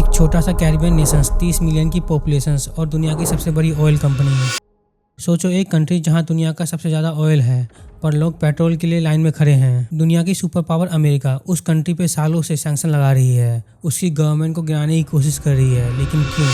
एक छोटा सा कैरिबियन नेशन 30 मिलियन की पॉपुलेशन और दुनिया की सबसे बड़ी ऑयल कंपनी है। सोचो एक कंट्री जहां दुनिया का सबसे ज़्यादा ऑयल है पर लोग पेट्रोल के लिए लाइन में खड़े हैं। दुनिया की सुपर पावर अमेरिका उस कंट्री पे सालों से सैंक्शन लगा रही है, उसकी गवर्नमेंट को गिराने की कोशिश कर रही है, लेकिन क्यों?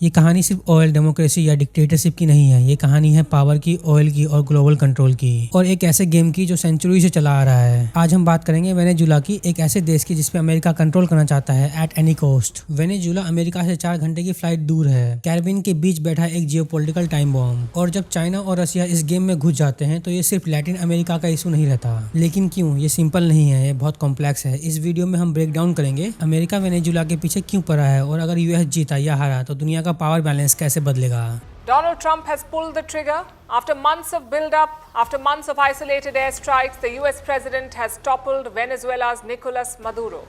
ये कहानी सिर्फ ऑयल डेमोक्रेसी या डिक्टेटरशिप की नहीं है, ये कहानी है पावर की, ऑयल की और ग्लोबल कंट्रोल की, और एक ऐसे गेम की जो सेंचुरी से चला आ रहा है। आज हम बात करेंगे वेनेजुला की, एक ऐसे देश की जिसपे अमेरिका कंट्रोल करना चाहता है at any cost. Venezuela America से 4 घंटे की फ्लाइट दूर है, कैरिबियन के बीच बैठा एक जियोपॉलिटिकल टाइम बॉम्ब। और जब चाइना और रशिया इस गेम में घुस जाते हैं तो ये सिर्फ लैटिन अमेरिका का इशू नहीं रहता। लेकिन क्यों? ये सिंपल नहीं है, ये बहुत कॉम्प्लेक्स है। इस वीडियो में हम ब्रेक डाउन करेंगे अमेरिका वेनेजुला के पीछे क्यों पड़ा है, और अगर यूएस जीता या हारा तो दुनिया का पावर बैलेंस कैसे बदलेगा। Donald Trump has pulled the trigger. After months of build-up, after months of isolated airstrikes, the US president has toppled Venezuela's Nicolas Maduro.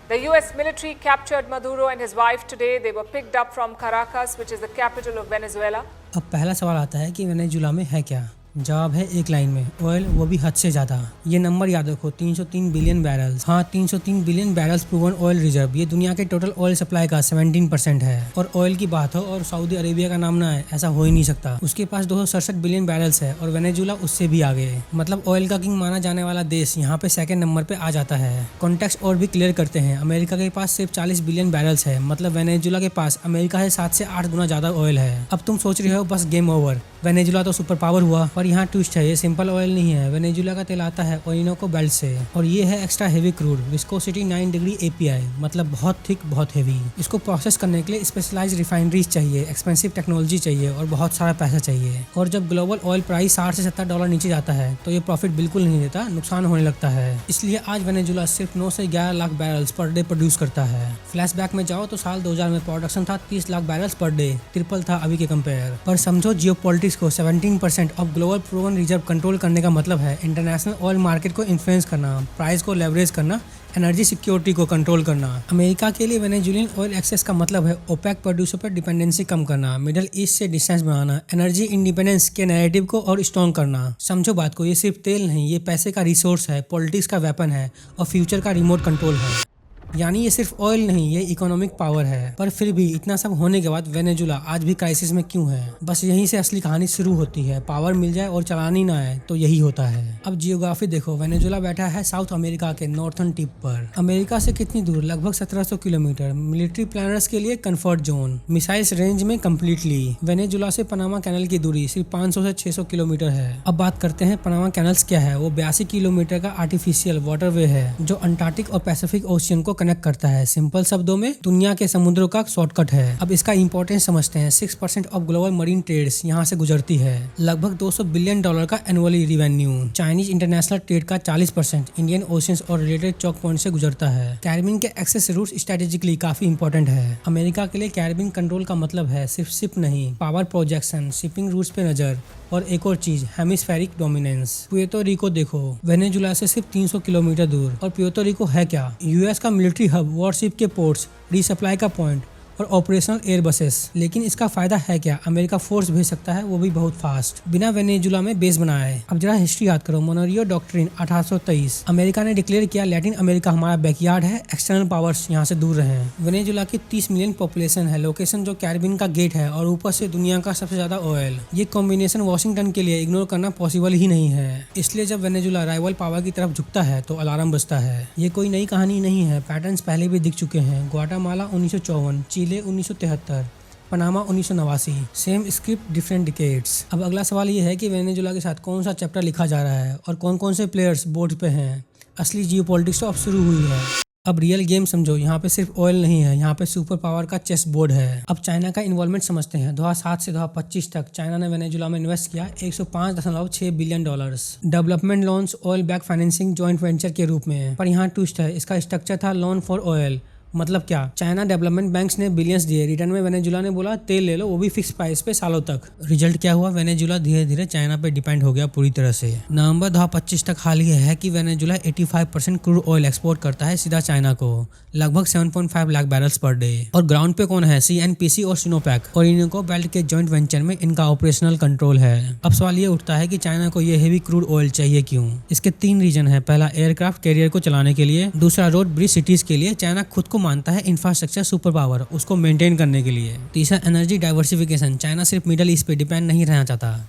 The US military captured Maduro and his wife today. They were picked up from Caracas, which is the capital of Venezuela. अब पहला सवाल आता है कि Venezuela में है क्या? जवाब है एक लाइन में, ऑयल, वो भी हद से ज़्यादा। ये नंबर याद रखो, 303 बिलियन बैरल्स। हाँ, 303 billion barrels proven oil reserve. ये दुनिया के टोटल ऑयल सप्लाई का 17% है। और ऑयल की बात हो और सऊदी अरेबिया का नाम ना है, ऐसा हो ही नहीं सकता। उसके पास 267 बिलियन बैरल्स है और वेनेजुला उससे भी आगे। मतलब ऑयल का किंग माना जाने वाला देश यहाँ पे सेकंड नंबर पे आ जाता है। कॉन्टेक्स्ट और भी क्लियर करते हैं, अमेरिका के पास सिर्फ 40 बिलियन बैरल्स है, मतलब वेनेजुला के पास अमेरिका से 7 से 8 गुना ज्यादा ऑयल है। अब तुम सोच रहे हो बस गेम ओवर, वेनेजुला तो सुपर पावर हुआ, पर यहाँ ट्विस्ट है, ये सिंपल ऑयल नहीं है। वेनेजुला का तेल आता है ओरिनोको बेल्ट से, और ये है extra heavy crude, viscosity 9 degree API, मतलब बहुत थिक, बहुत हेवी। इसको प्रोसेस करने के लिए स्पेशलाइज्ड रिफाइनरीज चाहिए, एक्सपेंसिव टेक्नोलॉजी चाहिए और बहुत सारा पैसा चाहिए। और जब ग्लोबल ऑयल प्राइस 60 से $70 नीचे जाता है तो ये प्रॉफिट बिल्कुल नहीं देता, नुकसान होने लगता है। इसलिए आज वेनेजुला सिर्फ 9 से 11 lakh barrels per day produce करता है। फ्लैशबैक में जाओ तो साल 2000 में प्रोडक्शन था 30 lakh barrels per day, triple था अभी के कंपेयर। पर समझो जियोपॉलिटिक्स को 17% of global proven reserve control करने का मतलब है इंटरनेशनल ऑयल मार्केट को इन्फ्लुएंस करना, प्राइस को लेवरेज करना, एनर्जी सिक्योरिटी को कंट्रोल करना। अमेरिका के लिए वेनेजुलियन ऑयल एक्सेस का मतलब है ओपेक प्रोड्यूसर पर डिपेंडेंसी कम करना, मिडिल ईस्ट से डिस्टेंस बनाना, एनर्जी इंडिपेंडेंस के नैरेटिव को और स्ट्रॉन्ग करना। समझो बात को, ये सिर्फ तेल नहीं, ये पैसे का रिसोर्स है, पॉलिटिक्स का वेपन है और फ्यूचर का रिमोट कंट्रोल है। यानी ये सिर्फ ऑयल नहीं, ये इकोनॉमिक पावर है। पर फिर भी इतना सब होने के बाद वेनेजुला आज भी क्राइसिस में क्यों है? बस यहीं से असली कहानी शुरू होती है। पावर मिल जाए और चलानी ना आए तो यही होता है। अब जियोग्राफी देखो, वेनेजुला बैठा है साउथ अमेरिका के नॉर्थर्न टिप पर। अमेरिका से कितनी दूर? लगभग 1700 किलोमीटर। मिलिट्री प्लानर्स के लिए कंफर्ट जोन, मिसाइल्स रेंज में कम्प्लीटली। वेनेजुला से पनामा कैनल की दूरी सिर्फ 500 से 600 किलोमीटर है। अब बात करते हैं पनामा कैनल्स क्या है। वो 82 किलोमीटर का आर्टिफिशियल वाटरवे है जो अंटार्कटिक और पैसिफिक ओशियन को कनेक्ट करता है। सिंपल शब्दों में दुनिया के समुद्रों का शॉर्टकट है। अब इसका इंपॉर्टेंस समझते हैं। 6% ऑफ ग्लोबल मरीन ट्रेड्स यहाँ से गुजरती है। लगभग $200 बिलियन का annually revenue. Chinese international trade का 40% इंडियन ओशियंस और रिलेटेड चौक पॉइंट से गुजरता है। कैरिबियन के एक्सेस रूट्स स्ट्रेटेजिकली काफी इंपॉर्टेंट है। अमेरिका के लिए कैरिबियन कंट्रोल का मतलब है सिर्फ शिप नहीं, पावर प्रोजेक्शन, शिपिंग रूट्स पे नजर, और एक और चीज, हेमिस्फेरिक डोमिनेंस। पुएर्तो रिको देखो, वेनेजुला से सिर्फ 300 किलोमीटर दूर। और पुएर्तो रिको है क्या? यूएस का मिलिट्री हब, वॉरशिप के पोर्ट्स, रीसप्लाई का पॉइंट और ऑपरेशनल एयर बसेस। लेकिन इसका फायदा है क्या? अमेरिका फोर्स भेज सकता है, वो भी बहुत फास्ट, बिना वेनेजुला में बेस बनाए। अब जरा हिस्ट्री याद करो। मोनरियो डॉक्ट्रिन 1823, अमेरिका ने डिक्लेयर किया लैटिन अमेरिका हमारा बैकयार्ड है, एक्सटर्नल पावर्स यहाँ से दूर रहे। वेनेजुला की 30 मिलियन पॉपुलेशन है, लोकेशन जो कैरिबियन का गेट है, और ऊपर से दुनिया का सबसे ज्यादा ऑयल। ये कॉम्बिनेशन वॉशिंगटन के लिए इग्नोर करना पॉसिबल ही नहीं है। इसलिए जब वेनेजुला राइवल पावर की तरफ झुकता है तो अलार्म बजता है। ये कोई नई कहानी नहीं है, पैटर्न्स पहले भी दिख चुके हैं। ग्वाटेमाला 1954, चिले 1973, Panama 1989, same script different decades. अब अगला सवाल ये है कि वेनेजुला के साथ कौन सा चैप्टर लिखा जा रहा है और कौन कौन से प्लेयर्स बोर्ड पे हैं। असली जियोपॉलिटिक्स तो अब शुरू हुई है। अब रियल गेम समझो, यहाँ पे सिर्फ ऑयल नहीं है, यहाँ पे सुपर पावर का चेस बोर्ड है। अब चाइना का इन्वॉल्वमेंट समझते हैं। 2007 से 2025 तक चाइना ने वेनेजुला में इन्वेस्ट किया $105.6 billion. Development loans, oil back financing joint venture के रूप में। पर यहाँ ट्विस्ट है, इसका स्ट्रक्चर था लोन फॉर ऑयल। मतलब क्या? चाइना डेवलपमेंट बैंक्स ने बिलियंस दिए, रिटर्न में वेनेजुला ने बोला तेल ले लो, वो भी फिक्स प्राइस पे सालों तक। रिजल्ट क्या हुआ? वेनेजुला धीरे धीरे चाइना पे डिपेंड हो गया पूरी तरह से। नवंबर 2025 तक हाल ये है कि वेनेजुला 85% क्रूड ऑयल एक्सपोर्ट करता है सीधा चाइना को, लगभग 7.5 लाख बैरल्स पर डे। और ग्राउंड पे कौन है? CNPC और सिनोपैक और इनको बेल्ट के जॉइंट वेंचर में इनका ऑपरेशनल कंट्रोल है। अब सवाल ये उठता है कि चाइना को ये हेवी क्रूड ऑयल चाहिए क्यों? इसके 3 रीजन है। पहला, एयरक्राफ्ट कैरियर को चलाने के लिए। दूसरा, रोड ब्रिज सिटीज के लिए। चाइना खुद को मानता है इंफ्रास्ट्रक्चर सुपर पावर उसको मेंटेन करने के लिए। तीसरा, एनर्जी डाइवर्सिफिकेशन। चाइना सिर्फ मिडल ईस्ट पे डिपेंड नहीं रहना चाहता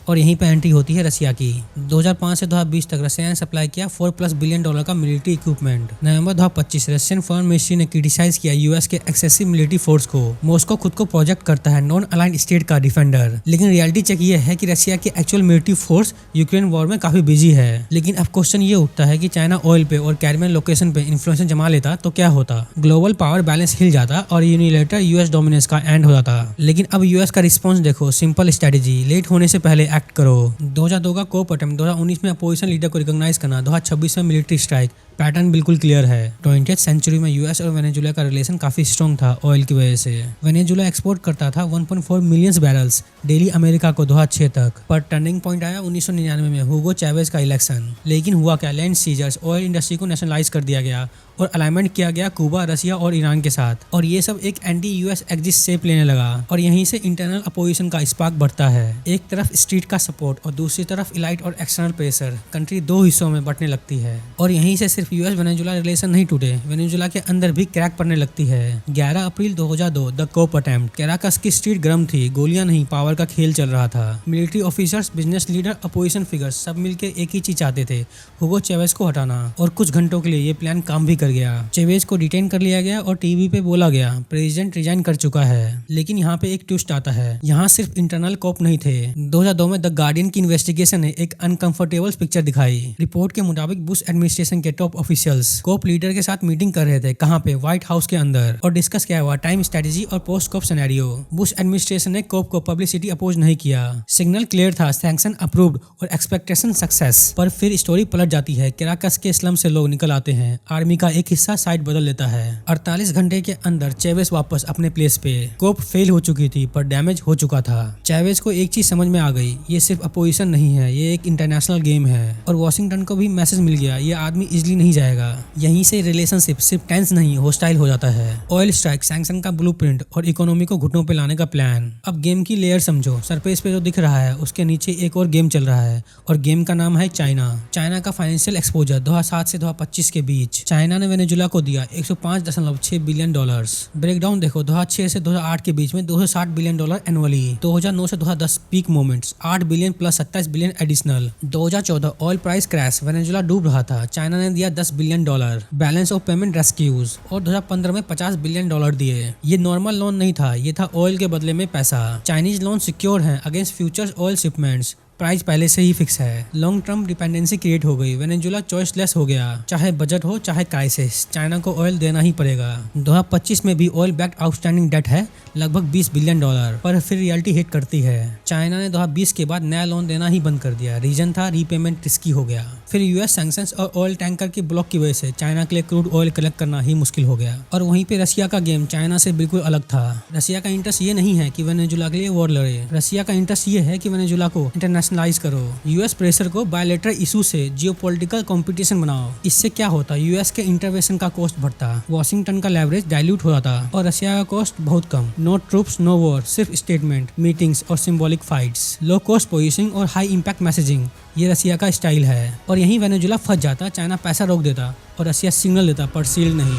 और यहीं पे एंट्री होती है रसिया की। 2005 से 2020 तक रसिया ने सप्लाई किया $4+ बिलियन का मिलिट्री इक्विपमेंट। नवंबर 2025 रशियन फॉरेन मिनिस्ट्री ने क्रिटिसाइज किया यूएस के एक्सेसिव मिलिट्री फोर्स को। मॉस्को खुद को प्रोजेक्ट करता है नॉन अलाइंड स्टेट का डिफेंडर, लेकिन रियलिटी चेक ये है कि रशिया की actual military force Ukraine war में काफी बिजी है। लेकिन अब क्वेश्चन ये उठता है कि चाइना ऑयल पे और कैरिबियन लोकेशन पे इन्फ्लुएंस जमा लेता तो क्या होता? ग्लोबल पावर बैलेंस हिल जाता और यूनिलेटर यूएस डोमिनेंस का एंड हो जाता। लेकिन अब यूएस का रिस्पॉन्स देखो, सिंपल स्ट्रेटेजी, लेट होने से पहले एक्ट करो। 2002 का कोप अटेम्प्ट, 2019 में अपोजिशन लीडर को रिकॉग्नाइज करना, 2026 में मिलिट्री स्ट्राइक, पैटर्न बिल्कुल क्लियर है। 20th सेंचुरी में यूएस और वेनेजुला का रिलेशन काफी स्ट्रॉन्ग था ऑयल की वजह से। वेनेजुला एक्सपोर्ट करता था 1.4 मिलियन बैरल्स डेली अमेरिका को 2006 तक। पर टर्निंग पॉइंट आया 1999 में हुगो चैवेज का इलेक्शन। लेकिन हुआ क्या? लैंड सीजर्स, ऑयल इंडस्ट्री को नेशनलाइज कर दिया गया और अलाइनमेंट किया गया कुबा, रसिया और ईरान के साथ। और ये सब एक एंटी यूएस एक्सिस शेप लेने लगा और यहीं से इंटरनल अपोजिशन का स्पार्क बढ़ता है। एक तरफ स्ट्रीट का सपोर्ट और दूसरी तरफ इलाइट और एक्सटर्नल प्रेशर। कंट्री दो हिस्सों में बंटने लगती है और यहीं से सिर्फ यूएस वेनेजुला रिलेशन नहीं टूटे, वेनेजुला के अंदर भी क्रैक पड़ने लगती है। 11 अप्रैल 2002 द कोप अटेम्प्ट। कैराकस की स्ट्रीट गर्म थी, गोलियां नहीं, पावर का खेल चल रहा था। Military officers, business leader, opposition figures सब मिलकर एक ही चीज चाहते थे, हुगो चैवेज को हटाना। और कुछ घंटों के लिए ये प्लान काम भी कर गया। चैवेज को डिटेन कर लिया गया और टीवी पे बोला गया प्रेसिडेंट रिजाइन कर चुका है। लेकिन यहाँ पे एक ट्विस्ट आता है, यहाँ सिर्फ इंटरनल कोप नहीं थे। 2002 में द गार्डियन की इन्वेस्टिगेशन ने एक अनकंफर्टेबल पिक्चर दिखाई। रिपोर्ट के मुताबिक बुश एडमिनिस्ट्रेशन के टॉप ऑफिशियल्स कोप लीडर के साथ मीटिंग कर रहे थे। कहाँ पे? व्हाइट हाउस के अंदर। और डिस्कस क्या हुआ? टाइम स्ट्रेटेजी और पोस्ट कोप सिनेरियो। बुश एडमिनिस्ट्रेशन ने कोप को पब्लिसिटी अपोज नहीं किया। सिग्नल क्लियर था, सैंक्शन अप्रूव्ड और एक्सपेक्टेशन सक्सेस। पर फिर स्टोरी पलट जाती है। कैराकस के स्लम से लोग निकल आते हैं, आर्मी का एक हिस्सा साइड बदल लेता है। 48 घंटे के अंदर चैवेज वापस अपने प्लेस पे। कोप फेल हो चुकी थी पर डैमेज हो चुका था। चैवेज को एक चीज समझ में आ गई, ये सिर्फ अपोजिशन नहीं है, ये एक इंटरनेशनल गेम है। और वॉशिंगटन को भी मैसेज मिल गया, ये आदमी इजिली नहीं जाएगा। यहीं से रिलेशनशिप सिर्फ टेंस नहीं, हॉस्टाइल हो जाता है। ऑयल स्ट्राइक, सैंक्शन का ब्लूप्रिंट और इकोनॉमी को घुटनों पे लाने का प्लान। अब गेम की लेयर समझो, सरफेस पे जो दिख रहा है उसके नीचे एक और गेम चल रहा है और गेम का नाम है चाइना। चाइना का फाइनेंशियल एक्सपोजर 2007 से 2025 के बीच चाइना ने वेनेजुला को दिया $105.6 बिलियन। ब्रेकडाउन देखो, 2006 से 2008 के बीच में $260 बिलियन एनुअली। 2009 से 2010 peak moments 8 billion plus 27 billion additional. 2014 oil price crash, Venezuela डूब रहा था, चाइना ने दिया $10 billion. Balance of payment rescues. और 2015 में $50 बिलियन दिए। ये नॉर्मल लोन नहीं था, ये था ऑयल के बदले में पैसा। चाइनीज लोन सिक्योर हैं against future oil shipments. Price पहले से ही फिक्स है। लॉन्ग टर्म डिपेंडेंसी क्रिएट हो गई, वेनेजुला चॉइसलेस हो गया। चाहे बजट हो चाहे क्राइसिस, चाइना को ऑयल देना ही पड़ेगा। 2025 में भी ऑयल बैक्ड आउटस्टैंडिंग डेट है लगभग $20 बिलियन। पर फिर रियलिटी हिट करती है। चाइना ने 2020 के बाद नया लोन देना ही बंद कर दिया। रीजन था रीपेमेंट रिस्की हो गया। फिर यूएस सैंक्शंस और ऑयल टैंकर की ब्लॉक की वजह से चाइना के लिए क्रूड ऑयल कलेक्ट करना ही मुश्किल हो गया। और वहीं पे रसिया का गेम चाइना से बिल्कुल अलग था। रसिया का इंटरेस्ट ये नहीं है कि वेनेजुला के लिए वॉर लड़े, रसिया का इंटरेस्ट ये है कि वेनेजुला को इंटरनेशनलाइज करो। यूएस प्रेशर को बायलैटरल इशू से जियोपॉलिटिकल कंपटीशन बनाओ। इससे क्या होता? यूएस के इंटरवेंशन का कॉस्ट बढ़ता, वॉशिंगटन का लेवरेज डाइल्यूट हो जाता और रसिया का कॉस्ट बहुत कम। नो ट्रूप्स नो वॉर, सिर्फ स्टेटमेंट, मीटिंग्स और symbolic fights. Low cost positioning और हाई इंपैक्ट मैसेजिंग, ये रसिया का स्टाइल है। और यहीं वेनेजुला फंस जाता, चाइना पैसा रोक देता और रसिया सिग्नल देता पर सील्ड नहीं।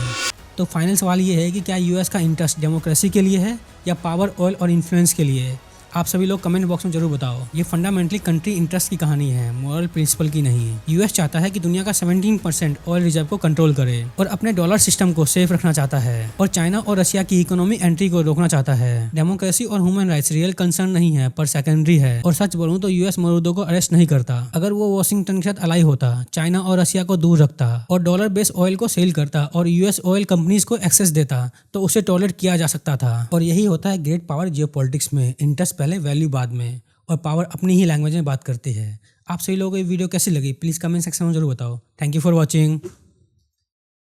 तो फाइनल सवाल ये है कि क्या यूएस का इंटरेस्ट डेमोक्रेसी के लिए है या पावर, ऑयल और इन्फ्लुएंस के लिए? आप सभी लोग कमेंट बॉक्स में जरूर बताओ। ये फंडामेंटली कंट्री इंटरेस्ट की कहानी है, मॉरल प्रिंसिपल की नहीं। यूएस चाहता है कि दुनिया का 17% ऑयल रिजर्व को कंट्रोल करे और अपने डॉलर सिस्टम को सेफ रखना चाहता है। और चाइना और रशिया की इकोनॉमिक एंट्री को रोकना चाहता है। डेमोक्रेसी और ह्यूमन राइट्स रियल कंसर्न नहीं है पर सेकेंडरी है। और सच बोलूं तो यूएस मरूदों को अरेस्ट नहीं करता। अगर वो वॉशिंगटन के साथ अलाई होता, चाइना और रशिया को दूर रखता और डॉलर बेस्ड ऑयल को सेल करता और यूएस ऑयल कंपनीज को एक्सेस देता तो उसे टॉलरेट किया जा सकता था। और यही होता है ग्रेट पावर जियोपॉलिटिक्स में, इंटरेस्ट पहले वैल्यू बाद में, और पावर अपनी ही लैंग्वेज में बात करती है। आप सभी लोगों को ये वीडियो कैसी लगी प्लीज़ कमेंट सेक्शन में जरूर बताओ। Thank you for watching.